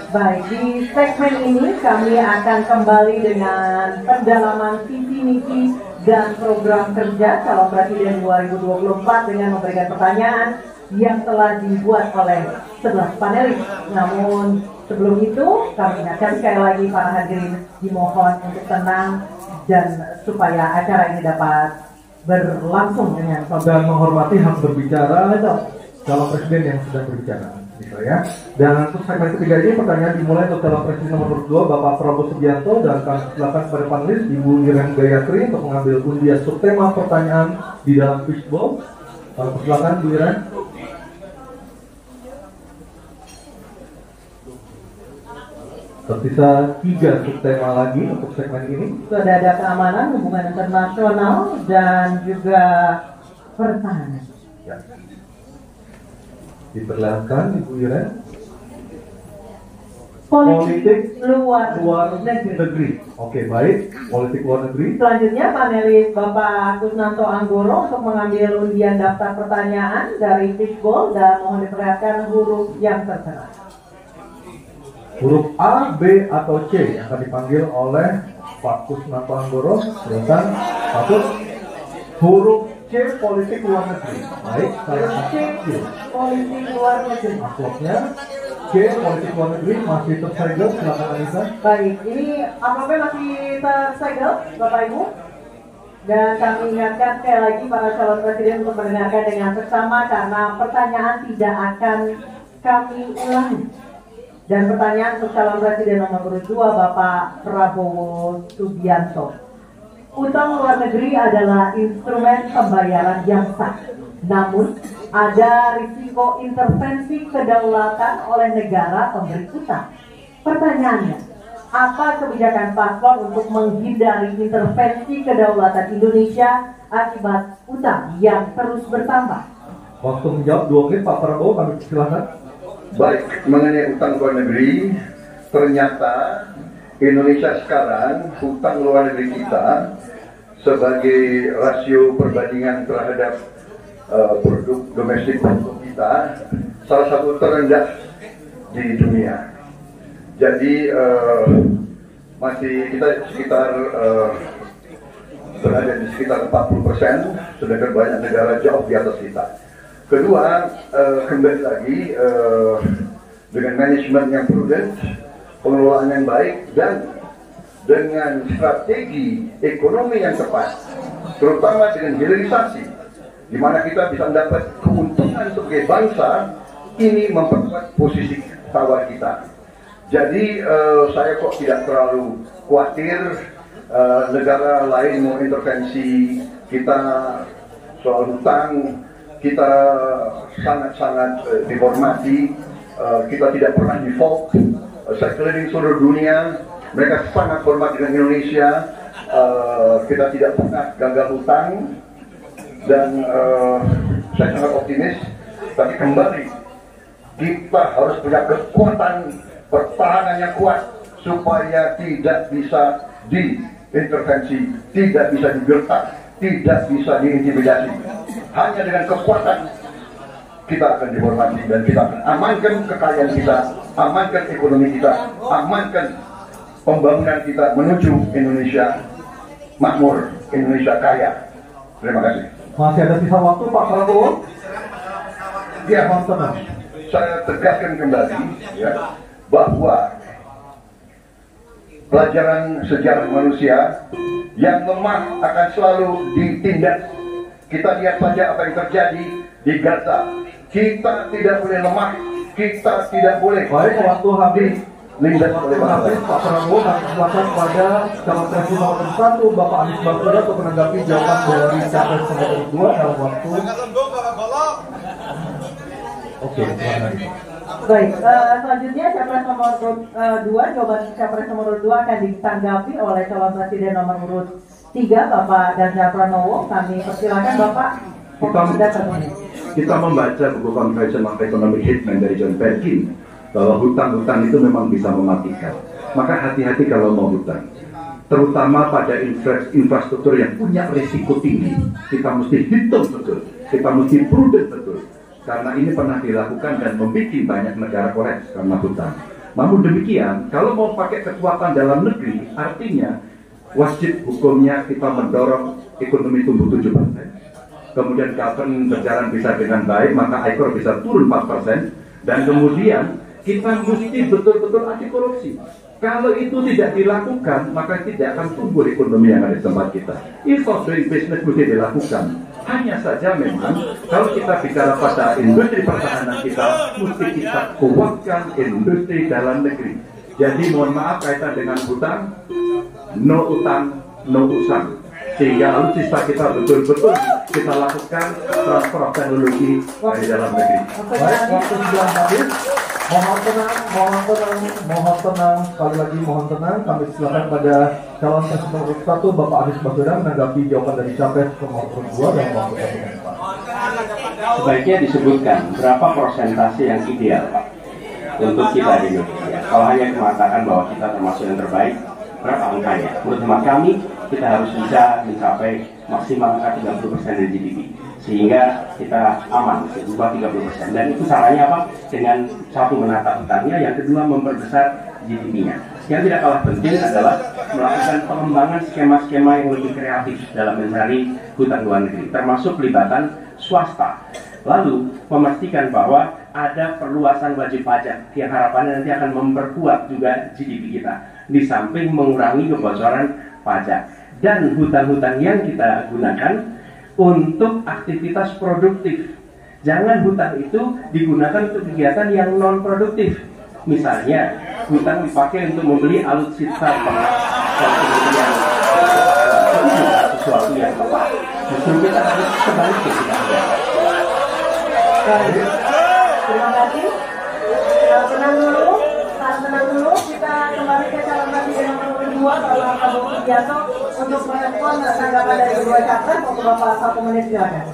Baik, di segmen ini kami akan kembali dengan pendalaman visi misi dan program kerja calon presiden 2024 dengan memberikan pertanyaan yang telah dibuat oleh 11 panelis. Namun sebelum itu kami ingatkan sekali lagi para hadirin dimohon untuk tenang dan supaya acara ini dapat berlangsung dengan dan menghormati hak berbicara calon presiden yang sudah berbicara. Ya. Dan untuk segmen ketiga ini pertanyaan dimulai untuk calon presiden nomor 2 Bapak Prabowo Subianto dan kami silakan kepada panelis Ibu Iren Gayatri untuk mengambil undian subtema pertanyaan di dalam fishbowl. Silakan Bu Iren. Tersisa 3 subtema lagi untuk segmen ini. Sudah ada keamanan, hubungan internasional dan juga pertahanan. Ya. Diperlihatkan Ibu Iren. Politik luar negeri. Oke, baik. Politik luar negeri. Selanjutnya panelis Bapak Kusnanto Anggoro untuk mengambil undian daftar pertanyaan dari fishbowl dan mohon diperlihatkan huruf yang tertera. Huruf A, B, atau C yang akan dipanggil oleh Pak Kusnanto Anggoro. Silakan patut. Huruf C, politik luar negeri. Baik, saya C. Politik luar negeri. Amplopnya C, politik luar negeri masih tersegel. Silakan Anissa. Baik, ini amplopnya masih tersegel, Bapak Ibu. Dan kami ingatkan sekali lagi para calon presiden untuk mendengarkan dengan seksama karena pertanyaan tidak akan kami ulangi. Dan pertanyaan untuk calon presiden nomor 2 Bapak Prabowo Subianto. Utang luar negeri adalah instrumen pembayaran yang sah. Namun, ada risiko intervensi kedaulatan oleh negara pemberi utang. Pertanyaannya, apa kebijakan paslon untuk menghindari intervensi kedaulatan Indonesia akibat utang yang terus bertambah? Waktu menjawab 2 menit, Pak Prabowo, kami silakan. Baik, mengenai utang luar negeri, ternyata Indonesia sekarang, hutang luar negeri kita sebagai rasio perbandingan terhadap produk domestik kita salah satu terendah di dunia. Jadi masih kita sekitar berada di sekitar 40%, sedangkan banyak negara jauh di atas kita. Kedua, kembali lagi dengan manajemen yang prudent, pengelolaan yang baik, dan dengan strategi ekonomi yang tepat, terutama dengan hilirisasi, di mana kita bisa mendapat keuntungan sebagai bangsa, ini memperkuat posisi tawar kita. Jadi saya kok tidak terlalu khawatir negara lain mau intervensi kita soal hutang. Kita sangat-sangat dihormati, kita tidak pernah default. Saya keliling seluruh dunia, mereka sangat hormat dengan Indonesia. Kita tidak pernah gagal hutang, dan saya sangat optimis. Tapi kembali, kita harus punya kekuatan pertahanan yang kuat supaya tidak bisa diintervensi, tidak bisa digertak, tidak bisa diintimidasi. Hanya dengan kekuatan kita akan dihormati dan kita akan amankan kekayaan kita, amankan ekonomi kita, amankan pembangunan kita menuju Indonesia makmur, Indonesia kaya. Terima kasih. Masih ada sisa waktu, Pak Prabowo. Ya, saya tegaskan kembali ya, bahwa pelajaran sejarah manusia yang lemah akan selalu ditindas. Kita lihat saja apa yang terjadi di Gaza. Kita tidak boleh lemah, kita tidak boleh. Baik, waktu habis. Lindas oleh Pak Prabowo, kami silakan pada calon presiden nomor 1 Bapak Anies Baswedan untuk menanggapi jawaban dari capres nomor 2 dalam waktu. Oke, silakan. Baik, selanjutnya capres nomor 2, jawaban capres nomor 2 akan ditanggapi oleh calon presiden nomor urut 3 Bapak Ganjar Pranowo. Kami persilakan Bapak. Kita membaca buku Confession of Economic Hitman dari John Perkin bahwa hutang-hutang itu memang bisa mematikan. Maka hati-hati kalau mau hutang, terutama pada infrastruktur yang punya risiko tinggi. Kita mesti hitung betul kita mesti prudent betul. Karena ini pernah dilakukan dan membuat banyak negara kolaps karena hutang. Namun demikian, kalau mau pakai kekuatan dalam negeri, artinya wajib hukumnya kita mendorong ekonomi tumbuh 7%. Kemudian government berjalan bisa dengan baik, maka ekor bisa turun 4%. Dan kemudian kita mesti betul-betul anti korupsi. Kalau itu tidak dilakukan, maka tidak akan tumbuh ekonomi yang ada di tempat kita. Ease of doing business mesti dilakukan. Hanya saja memang kalau kita bicara pada industri pertahanan kita, mesti kita kuatkan industri dalam negeri. Jadi mohon maaf kaitan dengan hutang, no utang, no usang. Sehingga alutsista kita betul-betul kita lakukan transfer of teknologi dari dalam negeri. Baik, waktu sudah habis. Mohon tenang, mohon tenang. Sekali lagi mohon tenang. Kami silakan pada calon presiden nomor 1 Bapak Anies Baswedan menanggapi jawaban dari capres nomor 2 dan nomor 1. Sebaiknya disebutkan berapa persentase yang ideal, Pak, untuk kita di Indonesia. Kalau hanya mengatakan bahwa kita termasuk yang terbaik, berapa angkanya? Menurut hemat kami, kita harus bisa mencapai maksimal angka 30% dari GDP. Sehingga kita aman, berubah 30%. Dan itu caranya apa? Dengan satu menata hutangnya, yang kedua memperbesar GDP-nya. Yang tidak kalah penting adalah melakukan pengembangan skema-skema yang lebih kreatif dalam mencari hutang luar negeri, termasuk pelibatan swasta. Lalu memastikan bahwa ada perluasan wajib pajak yang harapannya nanti akan memperkuat juga GDP kita, di samping mengurangi kebocoran pajak. Dan hutang-hutang yang kita gunakan untuk aktivitas produktif. Jangan hutang itu digunakan untuk kegiatan yang non produktif. Misalnya, hutang dipakai untuk membeli alutsista, kalau kemudian sesuatu yang tepat. Justru kita harus sebaliknya kita. Terima kasih. Tenang dulu. Kita kembali ke calon presiden nomor 2 Bapak Prabowo Subianto untuk merespon tanggapan dari kedua capres. Untuk Bapak 1 menit silakan.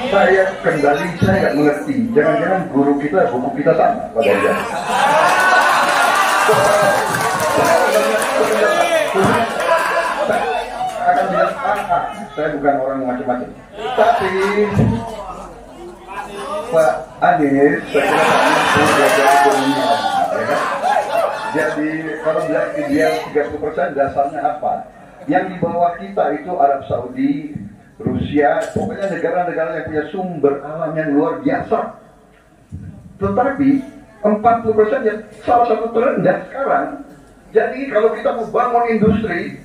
Saya nggak mengerti. Jangan-jangan buku kita sama, Pak Ganjar. Akan bilang saya bukan orang macam-macam. Tapi Pak Anies, saya kira Pak belajar ekonomi, ya kan? Jadi kalau bilang ideal 30%, dasarnya apa? Yang di bawah kita itu Arab Saudi, Rusia, pokoknya negara-negara yang punya sumber alam yang luar biasa. Tetapi 40% yang salah satu terendah sekarang. Jadi kalau kita mau bangun industri,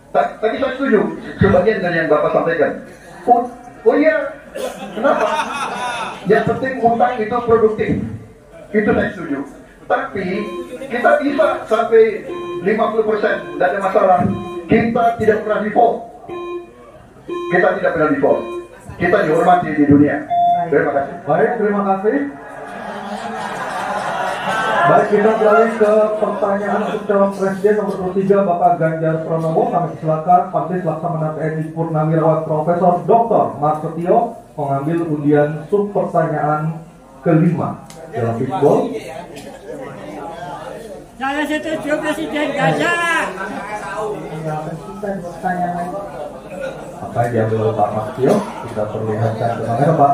tadi saya setuju sebagian dari yang Bapak sampaikan. Oh iya, kenapa? Yang penting utang itu produktif. Itu saya setuju. Tapi kita bisa sampai 50%, tidak ada masalah. Kita tidak pernah default. Kita dihormati di dunia. Terima kasih. Baik, terima kasih. Baik, kita beralih ke pertanyaan untuk calon presiden nomor 3 Bapak Ganjar Pranowo. Kami silakan Patrice Laksamana TNI Purnawirawan Profesor Dr. Marsetio mengambil undian sub pertanyaan kelima dalam fishbowl. Saya setuju Presiden Ganjar. Apa yang diambil oleh Pak Marsetio? Kita perlihatkan kepada Pak.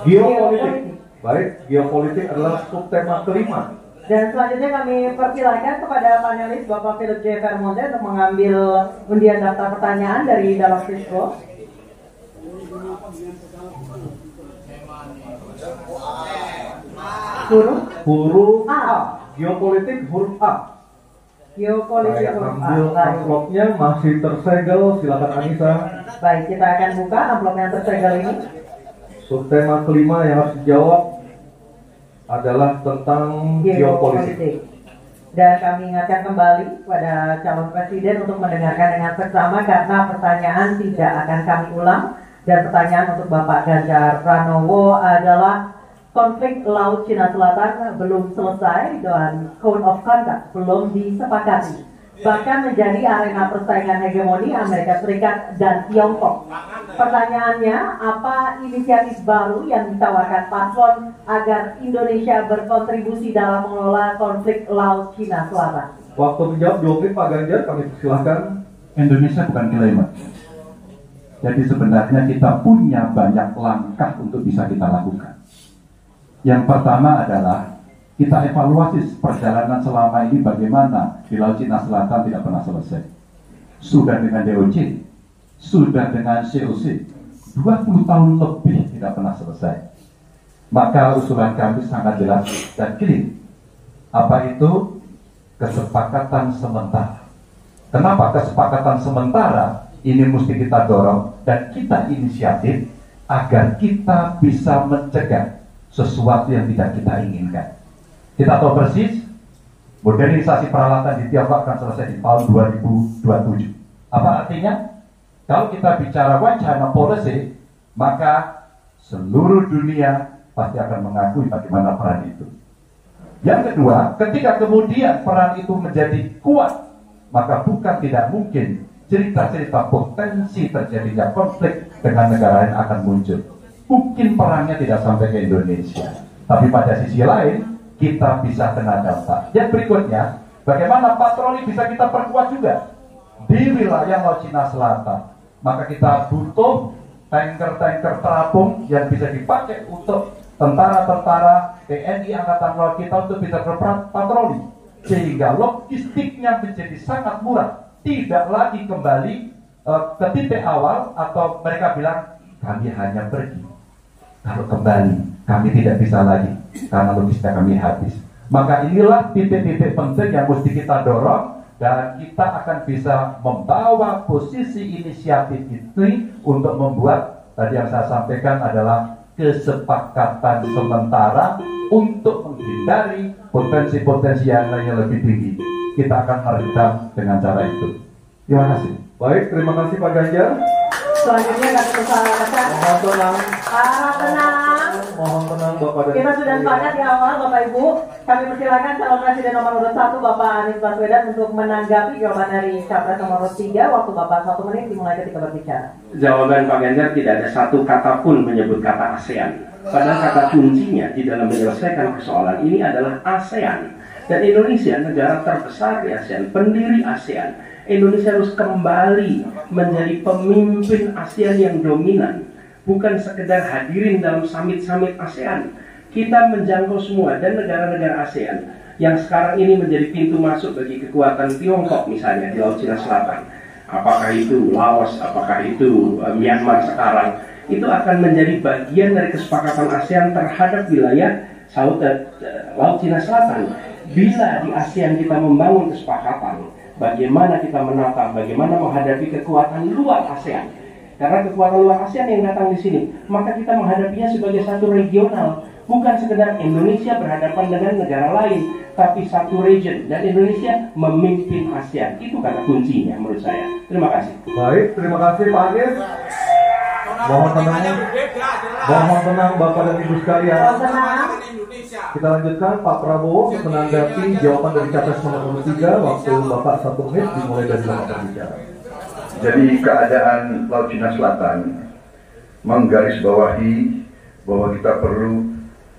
Geopolitik. Baik, geopolitik adalah subtema kelima. Dan selanjutnya kami persilakan kepada panelis Bapak Philip J. Vermonte untuk mengambil undian daftar pertanyaan dari dalam fishbowl. Huruf A. Geopolitik huruf A. Geopolitik Saya huruf A. ambil amplopnya masih tersegel. Silakan Anissa. Baik, kita akan buka amplop yang tersegel ini. Subtema kelima yang harus dijawab adalah tentang geopolitik. Dan kami ingatkan kembali pada calon presiden untuk mendengarkan dengan seksama karena pertanyaan tidak akan kami ulang. Dan pertanyaan untuk Bapak Ganjar Pranowo adalah konflik Laut Cina Selatan belum selesai dan Code of Conduct belum disepakati. Bahkan menjadi arena persaingan hegemoni Amerika Serikat dan Tiongkok. Pertanyaannya, apa inisiatif baru yang ditawarkan paslon agar Indonesia berkontribusi dalam mengelola konflik Laut Cina Selatan? Waktu menjawab 2 menit Pak Ganjar, kami persilahkan. Indonesia bukan climate. Jadi sebenarnya kita punya banyak langkah untuk bisa kita lakukan. Yang pertama adalah kita evaluasi perjalanan selama ini bagaimana di Laut Cina Selatan tidak pernah selesai. Sudah dengan DOC, sudah dengan COC, 20 tahun lebih tidak pernah selesai. Maka usulan kami sangat jelas dan clear. Apa itu? Kesepakatan sementara. Kenapa kesepakatan sementara? Ini mesti kita dorong dan kita inisiatif agar kita bisa mencegah sesuatu yang tidak kita inginkan. Kita tahu persis modernisasi peralatan di Tiongkok akan selesai di tahun 2027. Apa artinya? Kalau kita bicara One China Policy, maka seluruh dunia pasti akan mengakui bagaimana peran itu. Yang kedua, ketika kemudian peran itu menjadi kuat, maka bukan tidak mungkin cerita-cerita potensi terjadinya konflik dengan negara lain akan muncul. Mungkin perangnya tidak sampai ke Indonesia, tapi pada sisi lain kita bisa kena dampak. Yang berikutnya, bagaimana patroli bisa kita perkuat juga di wilayah Laut Cina Selatan. Maka kita butuh tanker-tanker terapung yang bisa dipakai untuk tentara-tentara TNI Angkatan Laut kita untuk bisa berpatroli, sehingga logistiknya menjadi sangat murah. Tidak lagi kembali ke titik awal atau mereka bilang kami hanya pergi. Kalau kembali kami tidak bisa lagi karena logistik kami habis. Maka inilah titik-titik penting yang mesti kita dorong dan kita akan bisa membawa posisi inisiatif ini untuk membuat tadi yang saya sampaikan adalah kesepakatan sementara untuk menghindari potensi-potensi yang lainnya lebih tinggi. Kita akan meredam dengan cara itu. Terima kasih. Baik, terima kasih Pak Ganjar. Selanjutnya kami persilakan. Mohon tenang. Tenang. Mohon tenang Bapak dan Kita sudah sepakat di awal Bapak Ibu. Kami persilakan calon presiden nomor urut 1 Bapak Anies Baswedan untuk menanggapi jawaban dari capres nomor urut 3. Waktu Bapak 1 menit dimulai ketika berbicara. Jawaban Pak Ganjar tidak ada satu kata pun menyebut kata ASEAN. Padahal kata kuncinya di dalam menyelesaikan persoalan ini adalah ASEAN. Dan Indonesia negara terbesar di ASEAN, pendiri ASEAN. Indonesia harus kembali menjadi pemimpin ASEAN yang dominan. Bukan sekedar hadirin dalam summit-summit ASEAN. Kita menjangkau semua dan negara-negara ASEAN yang sekarang ini menjadi pintu masuk bagi kekuatan Tiongkok misalnya di Laut Cina Selatan. Apakah itu Laos, apakah itu Myanmar sekarang. Itu akan menjadi bagian dari kesepakatan ASEAN terhadap wilayah Laut Cina Selatan. Bila di ASEAN kita membangun kesepakatan, bagaimana kita menata, bagaimana menghadapi kekuatan luar ASEAN. Karena kekuatan luar ASEAN yang datang di sini, maka kita menghadapinya sebagai satu regional, bukan sekedar Indonesia berhadapan dengan negara lain, tapi satu region. Dan Indonesia memimpin ASEAN. Itu kata kuncinya menurut saya. Terima kasih. Baik, terima kasih Pak Anies. Mohon tenang Bapak dan Ibu sekalian. Kita lanjutkan Pak Prabowo menanggapi jawaban dari capres nomor 3. Waktu Bapak 1 menit dimulai dari Bapak berbicara. Jadi keadaan Laut Cina Selatan menggarisbawahi bahwa kita perlu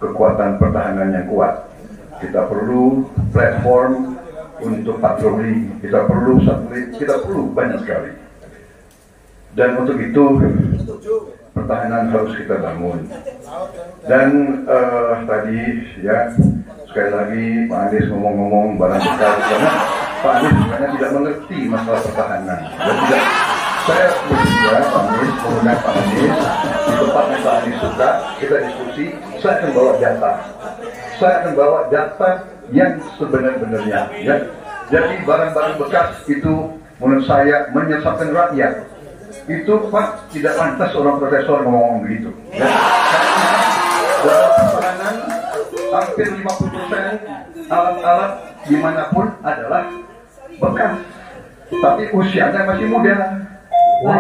kekuatan pertahanan yang kuat. Kita perlu platform untuk patroli, kita perlu satelit, kita perlu banyak sekali. Dan untuk itu pertahanan harus kita bangun. Dan tadi ya sekali lagi Pak Anies ngomong-ngomong barang sekali karena Pak Anies sebenarnya tidak mengerti masalah pertahanan. Dan tidak, saya bersedia Pak Anies mengundang Pak Anies di tempat yang Pak Anies suka, kita diskusi. Saya akan bawa data. Saya akan bawa data yang sebenar-benarnya. Ya. Jadi barang-barang bekas itu menurut saya menyesatkan rakyat. Itu Pak tidak pantas orang profesor ngomong begitu. Ya. Dalam pertahanan hampir 50% alat-alat dimanapun adalah bekas, tapi usianya masih muda.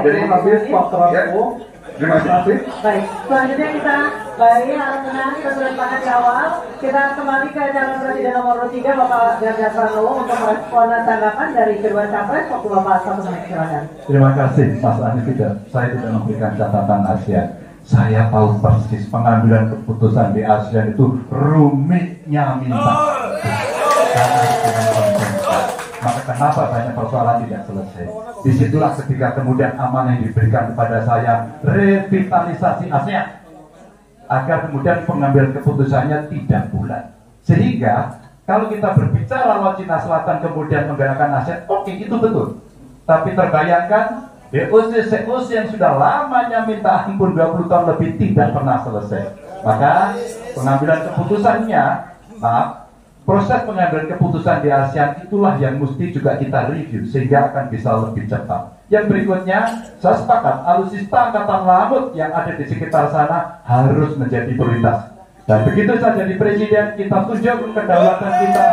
Jadi habis Pak Prabowo. Terima kasih. Baik, selanjutnya kita harus tenang, kita sudah sepakat di awal. Kita kembali ke calon presiden nomor 3 Bapak Ganjar Pranowo untuk merespon tanggapan dari kedua capres. Waktu Bapak 1 menit, silakan. Terima kasih Mas Anies. Saya tidak memberikan catatan ASEAN. Saya tahu persis pengambilan keputusan di ASEAN itu rumitnya minta. Maka kenapa banyak persoalan tidak selesai? Disitulah ketika kemudian amanah yang diberikan kepada saya, revitalisasi ASEAN, agar kemudian pengambilan keputusannya tidak bulat. Sehingga kalau kita berbicara Laut Cina Selatan kemudian menggerakkan ASEAN, oke, itu betul. Tapi terbayangkan DOC-COC yang sudah lamanya minta ampun 20 tahun lebih tidak pernah selesai. Maka pengambilan keputusannya, proses pengambilan keputusan di ASEAN itulah yang mesti juga kita review sehingga akan bisa lebih cepat. Yang berikutnya, saya sepakat alutsista angkatan laut yang ada di sekitar sana harus menjadi prioritas. Dan begitu saya jadi presiden, kita tunjukkan kedaulatan kita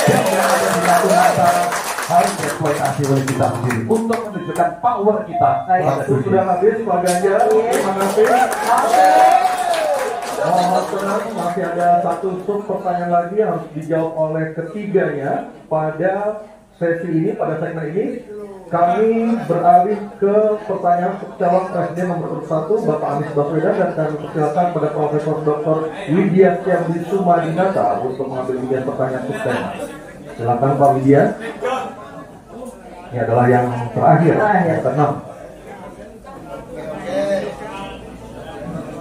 yang ada di Natuna Utara harus dieksploitasi oleh kita sendiri untuk menunjukkan power kita. Waktu sudah habis, Pak Ganjar. Terima kasih. Mohon tenang, masih ada satu sub pertanyaan lagi yang harus dijawab oleh ketiganya pada sesi ini, pada segmen ini. Kami beralih ke pertanyaan calon presiden nomor 1, Bapak Anies Baswedan, dan kami persilakan pada Profesor Dr. Widya Styabdi Sumadinata untuk mengambil bagian pertanyaan subtema. Silakan Pak Widya. Ini adalah yang terakhir, yang ke-6.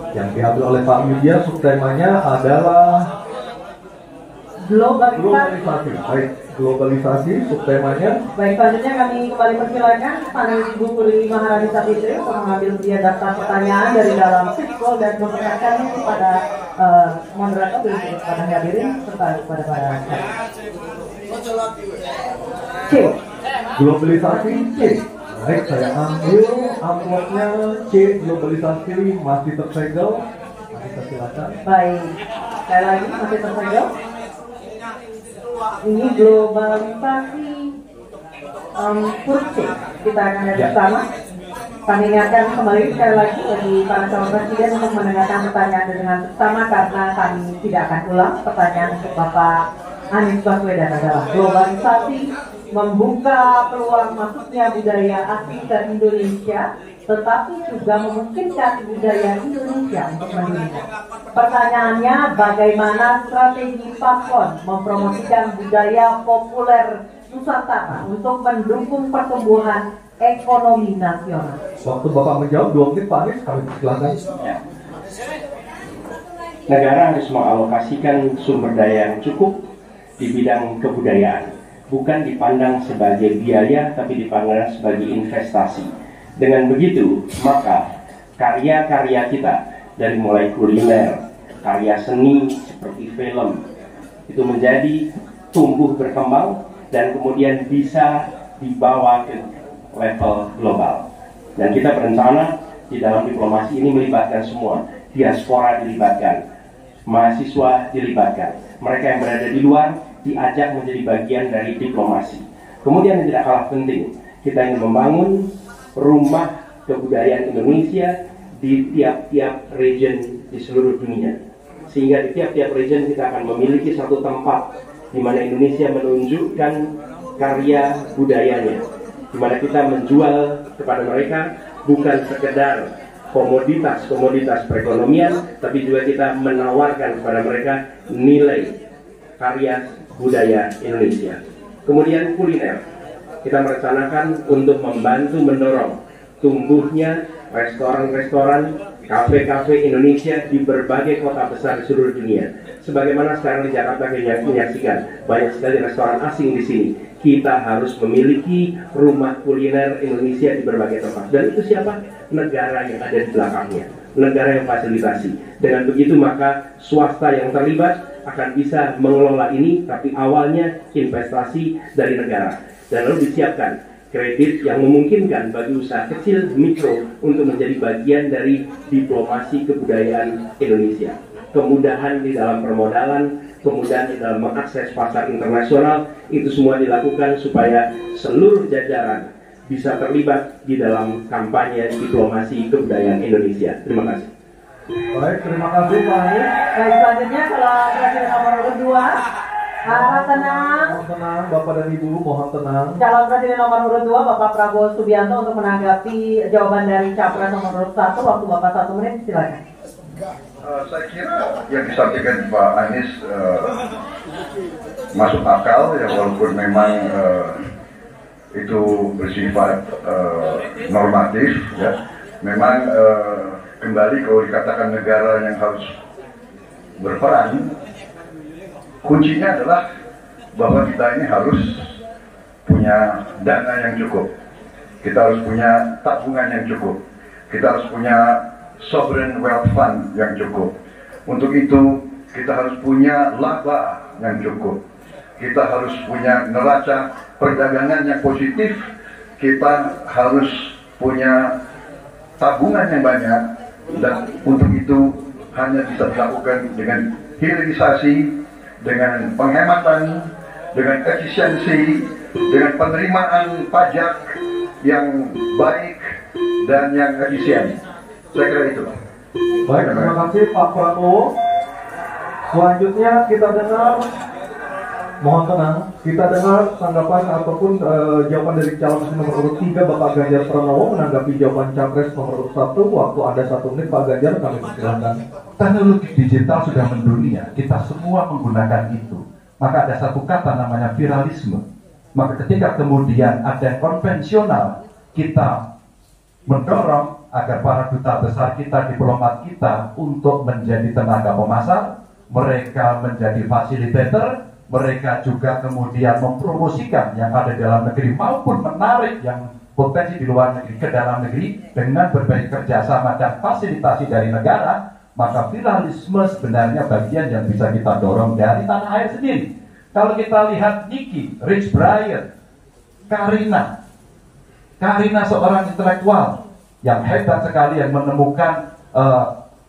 Yang diambil oleh Pak Widya, subtemanya adalah globalisasi. Baik, globalisasi subtemanya. Baik, selanjutnya kami kembali persilakan panelis Ibu Purwi Maharani Sapitri untuk mengambil via daftar pertanyaan dari dalam fishbowl dan memperkenalkannya kepada moderator dan kepada hadirin serta kepada para C. Globalisasi C. Baik, saya ambil amplopnya C, globalisasi masih tersegel. Kita silakan. Baik, sekali lagi masih tersegel. Ini globalisasi huruf C. Kita akan lihat bersama. Kami ingatkan kembali sekali lagi bagi para calon presiden untuk mendengarkan pertanyaan dengan bersama karena kami tidak akan ulang. Pertanyaan untuk Bapak Anies Baswedan adalah globalisasi membuka peluang masuknya budaya asing ke Indonesia, tetapi juga memungkinkan budaya Indonesia untuk mendunia. Pertanyaannya, bagaimana strategi Paslon mempromosikan budaya populer Nusantara untuk mendukung pertumbuhan ekonomi nasional? Waktu Bapak menjawab 2 menit, Pak Anies, kami silakan. Ya. Negara harus mengalokasikan sumber daya yang cukup di bidang kebudayaan, bukan dipandang sebagai biaya, tapi dipandang sebagai investasi. Dengan begitu, maka karya-karya kita, dari mulai kuliner, karya seni seperti film, itu menjadi tumbuh berkembang dan kemudian bisa dibawa ke level global. Dan kita berencana di dalam diplomasi ini melibatkan semua, diaspora dilibatkan, mahasiswa dilibatkan, mereka yang berada di luar diajak menjadi bagian dari diplomasi. Kemudian yang tidak kalah penting, kita ingin membangun rumah kebudayaan Indonesia di tiap-tiap region di seluruh dunia. Sehingga di tiap-tiap region kita akan memiliki satu tempat di mana Indonesia menunjukkan karya budayanya, di mana kita menjual kepada mereka bukan sekedar komoditas perekonomian, tapi juga kita menawarkan kepada mereka nilai karya budaya Indonesia. Kemudian kuliner, kita merencanakan untuk membantu mendorong tumbuhnya restoran-restoran, kafe-kafe Indonesia di berbagai kota besar di seluruh dunia. Sebagaimana sekarang di Jakarta kita menyaksikan banyak sekali restoran asing di sini. Kita harus memiliki rumah kuliner Indonesia di berbagai tempat. Dan itu siapa? Negara yang ada di belakangnya, negara yang fasilitasi. Dengan begitu maka swasta yang terlibat akan bisa mengelola ini, tapi awalnya investasi dari negara. Dan lalu disiapkan kredit yang memungkinkan bagi usaha kecil, mikro, untuk menjadi bagian dari diplomasi kebudayaan Indonesia. Kemudahan di dalam permodalan, kemudahan di dalam mengakses pasar internasional, itu semua dilakukan supaya seluruh jajaran bisa terlibat di dalam kampanye diplomasi kebudayaan Indonesia. Terima kasih. Baik, terima kasih Pak Anies. Baik, selanjutnya calon presiden nomor 2, harap tenang. Mohon tenang, Bapak dan Ibu, mohon tenang. Calon presiden nomor 2, Bapak Prabowo Subianto, untuk menanggapi jawaban dari capres nomor 1. Waktu Bapak 1 menit, silakan. Saya kira yang disampaikan Pak Anies masuk akal, ya, walaupun memang itu bersifat normatif, ya. Memang kembali kalau dikatakan negara yang harus berperan, kuncinya adalah bahwa kita ini harus punya dana yang cukup, kita harus punya tabungan yang cukup, kita harus punya sovereign wealth fund yang cukup. Untuk itu kita harus punya laba yang cukup, kita harus punya neraca perdagangan yang positif, kita harus punya tabungan yang banyak, dan untuk itu hanya bisa dilakukan dengan hilirisasi, dengan penghematan, dengan efisiensi, dengan penerimaan pajak yang baik dan yang efisien. Saya kira itu. Baik, terima kasih Pak Prabowo. Selanjutnya kita dengar, mohon tenang, kita dengar tanggapan ataupun jawaban dari calon presiden nomor urut 3 Bapak Ganjar Pranowo menanggapi jawaban capres nomor urut 1. Waktu ada 1 menit Pak Ganjar, kami persilakan. Teknologi digital sudah mendunia, kita semua menggunakan itu. Maka ada satu kata namanya viralisme. Maka ketika kemudian ada yang konvensional, kita mendorong agar para duta besar kita, diplomat kita untuk menjadi tenaga pemasar, mereka menjadi fasilitator, mereka juga kemudian mempromosikan yang ada di dalam negeri maupun menarik yang potensi di luar negeri ke dalam negeri dengan berbagai kerjasama dan fasilitasi dari negara. Maka viralisme sebenarnya bagian yang bisa kita dorong dari tanah air sendiri. Kalau kita lihat Nicky, Rich Brian, Karina seorang intelektual yang hebat sekali yang menemukan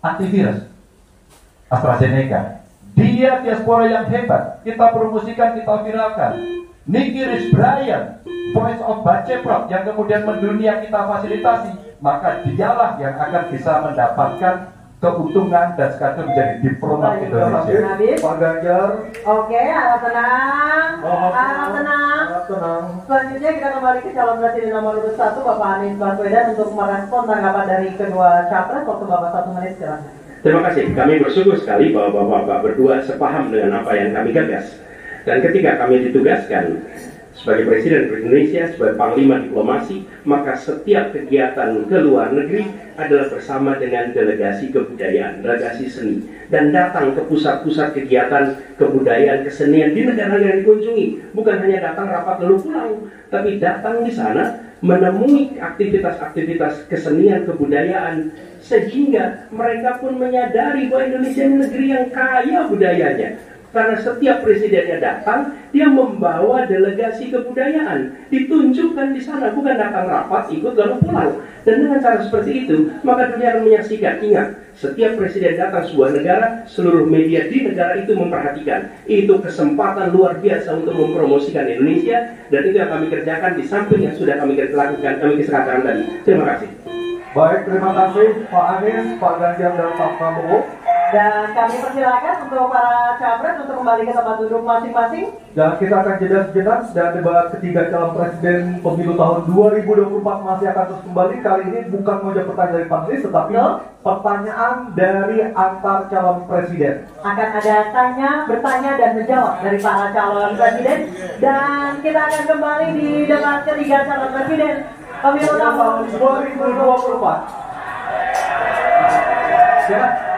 antivirus AstraZeneca. Dia diaspora yang hebat, kita promosikan, kita viralkan. Nicky Rich Brian, Voice of Baceprot yang kemudian mendunia kita fasilitasi, maka dialah yang akan bisa mendapatkan keuntungan dan sekaligus menjadi diplomat Indonesia. Pak Ganjar. Oke, harap tenang. Harap tenang. Selanjutnya kita kembali ke calon presiden nomor urut 1 Bapak Anies Baswedan untuk merespon tanggapan dari kedua capres. Waktu Bapak 1 menit, silakan. Terima kasih. Kami bersyukur sekali bahwa Bapak-Bapak berdua sepaham dengan apa yang kami gagas. Dan ketika kami ditugaskan sebagai Presiden Republik Indonesia, sebagai Panglima Diplomasi, maka setiap kegiatan ke luar negeri adalah bersama dengan delegasi kebudayaan, delegasi seni, dan datang ke pusat-pusat kegiatan kebudayaan, kesenian di negara yang dikunjungi. Bukan hanya datang rapat lalu pulang, tapi datang di sana menemui aktivitas-aktivitas kesenian kebudayaan, sehingga mereka pun menyadari bahwa Indonesia ini negeri yang kaya budayanya. Karena setiap presidennya datang, dia membawa delegasi kebudayaan, ditunjukkan di sana, bukan datang rapat, ikut lalu pulang. Dan dengan cara seperti itu, maka dunia akan menyaksikan. Ingat, setiap presiden datang sebuah negara, seluruh media di negara itu memperhatikan. Itu kesempatan luar biasa untuk mempromosikan Indonesia, dan itu yang kami kerjakan di samping yang sudah kami lakukan, kami kesepakatan tadi. Terima kasih. Baik, terima kasih Pak Anies, Pak Ganjar, dan Pak Prabowo. Dan kami persilakan untuk para capres untuk kembali ke tempat duduk masing-masing. Dan kita akan jeda sejenak dan debat ketiga calon presiden pemilu tahun 2024 masih akan terus kembali. Kali ini bukan menjawab pertanyaan dari panelis, tetapi pertanyaan dari antar calon presiden. Akan ada bertanya dan menjawab dari para calon presiden. Dan kita akan kembali di debat ketiga calon presiden pemilu tahun 2024.